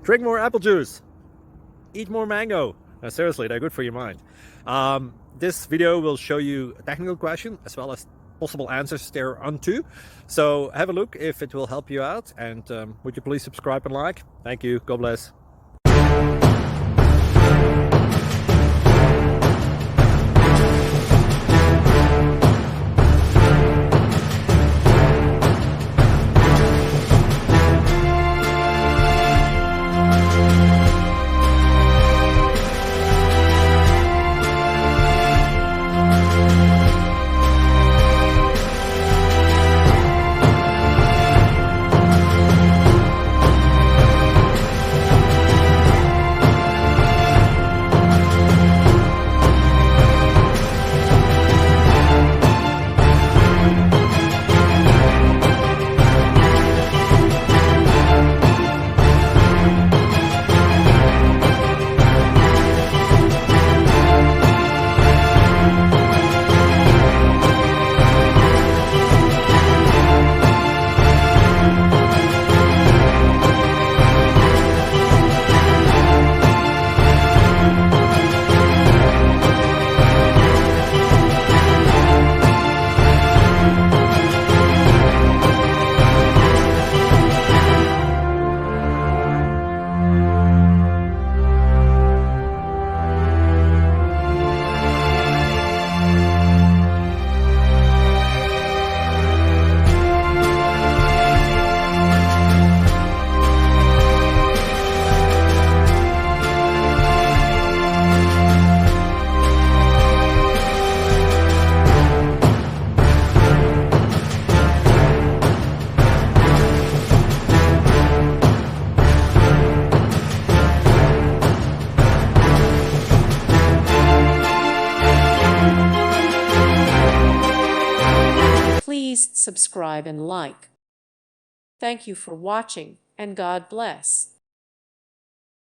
Drink more apple juice. Eat more mango. Seriously, they're good for your mind. This video will show you a technical question as well as possible answers thereunto. So have a look if it will help you out, and would you please subscribe and like? Thank you. God bless. Please subscribe and like. Thank you for watching, and God bless.